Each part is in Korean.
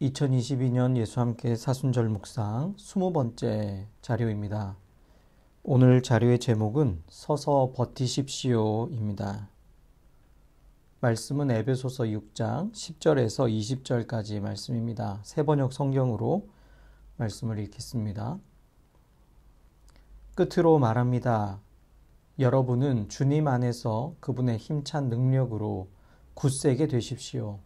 2022년 예수 함께 사순절 묵상 20번째 자료입니다. 오늘 자료의 제목은 서서 버티십시오입니다. 말씀은 에베소서 6장 10절에서 20절까지 말씀입니다. 새번역 성경으로 말씀을 읽겠습니다. 끝으로 말합니다. 여러분은 주님 안에서 그분의 힘찬 능력으로 굳세게 되십시오.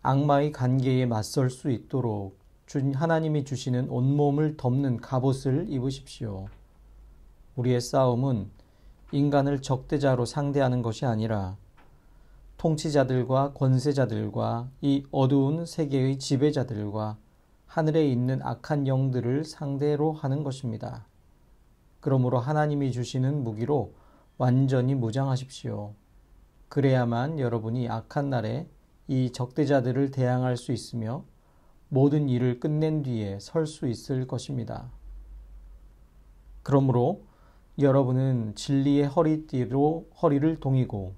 악마의 관계에 맞설 수 있도록 하나님이 주시는 온몸을 덮는 갑옷을 입으십시오. 우리의 싸움은 인간을 적대자로 상대하는 것이 아니라 통치자들과 권세자들과 이 어두운 세계의 지배자들과 하늘에 있는 악한 영들을 상대로 하는 것입니다. 그러므로 하나님이 주시는 무기로 완전히 무장하십시오. 그래야만 여러분이 악한 날에 이 적대자들을 대항할 수 있으며 모든 일을 끝낸 뒤에 설 수 있을 것입니다. 그러므로 여러분은 진리의 허리띠로 허리를 동이고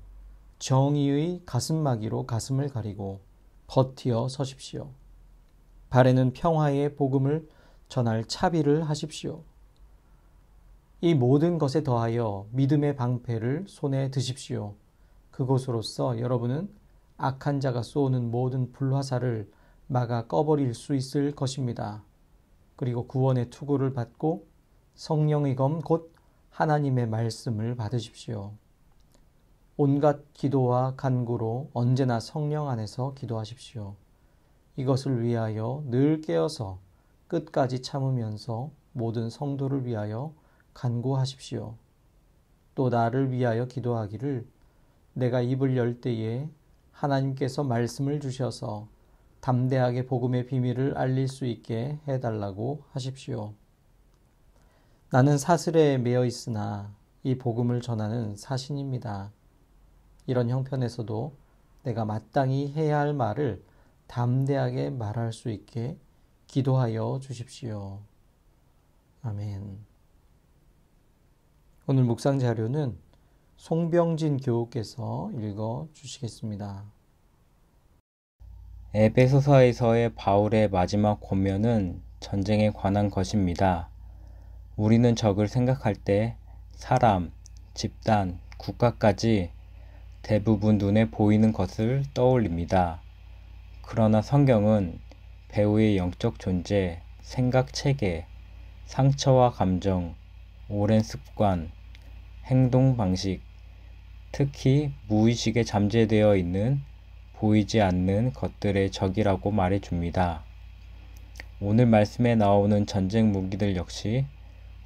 정의의 가슴막이로 가슴을 가리고 버티어 서십시오. 발에는 평화의 복음을 전할 차비를 하십시오. 이 모든 것에 더하여 믿음의 방패를 손에 드십시오. 그것으로써 여러분은 악한 자가 쏘는 모든 불화살을 막아 꺼버릴 수 있을 것입니다. 그리고 구원의 투구를 받고 성령의 검 곧 하나님의 말씀을 받으십시오. 온갖 기도와 간구로 언제나 성령 안에서 기도하십시오. 이것을 위하여 늘 깨어서 끝까지 참으면서 모든 성도를 위하여 간구하십시오. 또 나를 위하여 기도하기를 내가 입을 열 때에 하나님께서 말씀을 주셔서 담대하게 복음의 비밀을 알릴 수 있게 해달라고 하십시오. 나는 사슬에 매여 있으나 이 복음을 전하는 사신입니다. 이런 형편에서도 내가 마땅히 해야 할 말을 담대하게 말할 수 있게 기도하여 주십시오. 아멘. 오늘 묵상 자료는 송병진 교우께서 읽어 주시겠습니다. 에베소서에서의 바울의 마지막 권면은 전쟁에 관한 것입니다. 우리는 적을 생각할 때 사람, 집단, 국가까지 대부분 눈에 보이는 것을 떠올립니다. 그러나 성경은 배우의 영적 존재, 생각 체계, 상처와 감정, 오랜 습관, 행동 방식, 특히 무의식에 잠재되어 있는 보이지 않는 것들의 적이라고 말해줍니다. 오늘 말씀에 나오는 전쟁 무기들 역시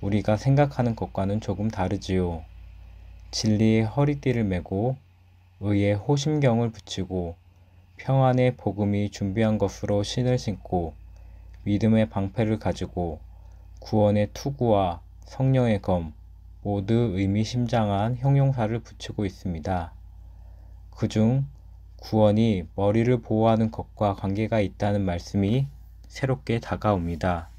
우리가 생각하는 것과는 조금 다르지요. 진리의 허리띠를 메고 의의 호심경을 붙이고 평안의 복음이 준비한 것으로 신을 신고 믿음의 방패를 가지고 구원의 투구와 성령의 검 모두 의미심장한 형용사를 붙이고 있습니다. 그중 구원이 머리를 보호하는 것과 관계가 있다는 말씀이 새롭게 다가옵니다.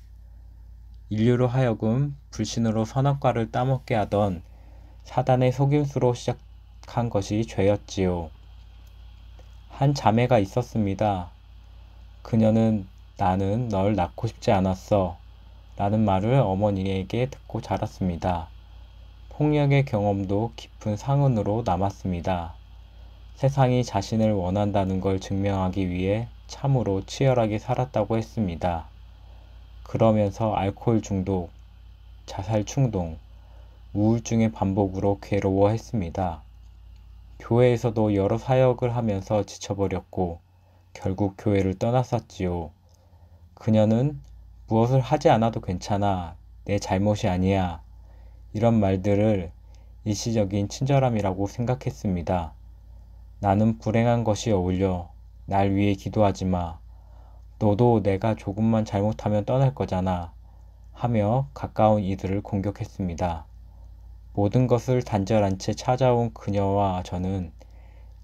인류로 하여금 불신으로 선악과를 따먹게 하던 사단의 속임수로 시작한 것이 죄였지요. 한 자매가 있었습니다. 그녀는 나는 널 낳고 싶지 않았어 라는 말을 어머니에게 듣고 자랐습니다. 폭력의 경험도 깊은 상흔으로 남았습니다. 세상이 자신을 원한다는 걸 증명하기 위해 참으로 치열하게 살았다고 했습니다. 그러면서 알코올 중독, 자살 충동, 우울증의 반복으로 괴로워했습니다. 교회에서도 여러 사역을 하면서 지쳐버렸고 결국 교회를 떠났었지요. 그녀는 무엇을 하지 않아도 괜찮아, 내 잘못이 아니야 이런 말들을 일시적인 친절함이라고 생각했습니다. 나는 불행한 것이 어울려. 날 위해 기도하지 마. 너도 내가 조금만 잘못하면 떠날 거잖아. 하며 가까운 이들을 공격했습니다. 모든 것을 단절한 채 찾아온 그녀와 저는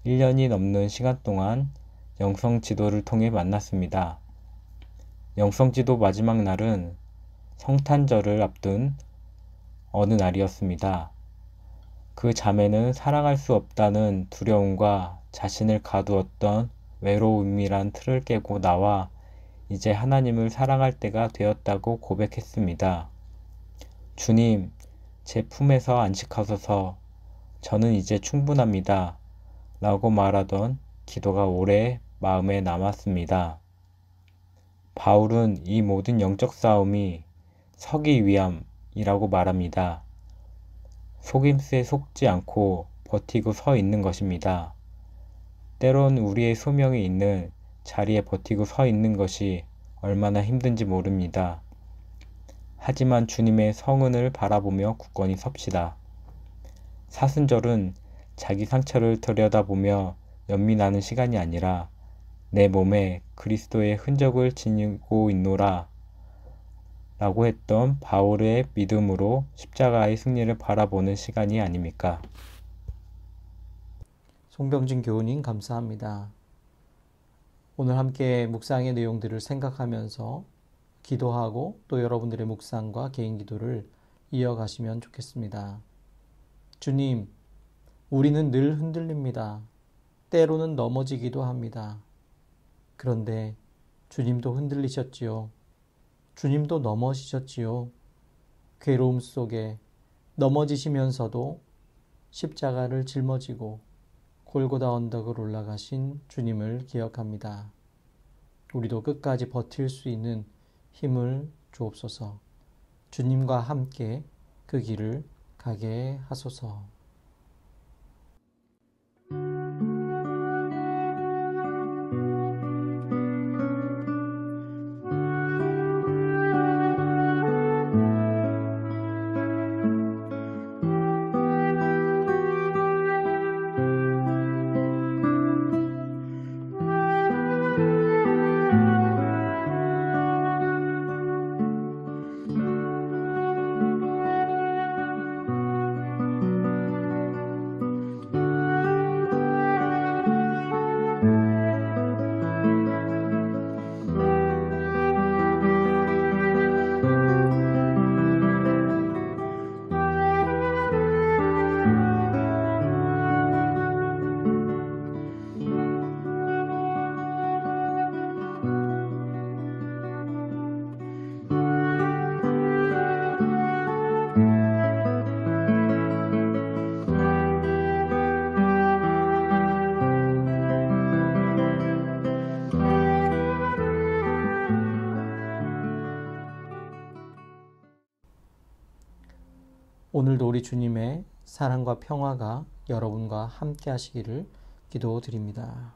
1년이 넘는 시간 동안 영성 지도를 통해 만났습니다. 영성 지도 마지막 날은 성탄절을 앞둔 어느 날이었습니다. 그 자매는 사랑할 수 없다는 두려움과 자신을 가두었던 외로움이란 틀을 깨고 나와 이제 하나님을 사랑할 때가 되었다고 고백했습니다. 주님, 제 품에서 안식하소서. 저는 이제 충분합니다. 라고 말하던 기도가 오래 마음에 남았습니다. 바울은 이 모든 영적 싸움이 서기 위함이라고 말합니다. 속임수에 속지 않고 버티고 서 있는 것입니다. 때론 우리의 소명이 있는 자리에 버티고 서 있는 것이 얼마나 힘든지 모릅니다. 하지만 주님의 성은을 바라보며 굳건히 섭시다. 사순절은 자기 상처를 들여다보며 연민하는 시간이 아니라 내 몸에 그리스도의 흔적을 지니고 있노라 라고 했던 바울의 믿음으로 십자가의 승리를 바라보는 시간이 아닙니까? 송병진 교우님 감사합니다. 오늘 함께 묵상의 내용들을 생각하면서 기도하고 또 여러분들의 묵상과 개인 기도를 이어가시면 좋겠습니다. 주님, 우리는 늘 흔들립니다. 때로는 넘어지기도 합니다. 그런데 주님도 흔들리셨지요. 주님도 넘어지셨지요. 괴로움 속에 넘어지시면서도 십자가를 짊어지고 골고다 언덕을 올라가신 주님을 기억합니다. 우리도 끝까지 버틸 수 있는 힘을 주옵소서. 주님과 함께 그 길을 가게 하소서. 오늘도 우리 주님의 사랑과 평화가 여러분과 함께 하시기를 기도드립니다.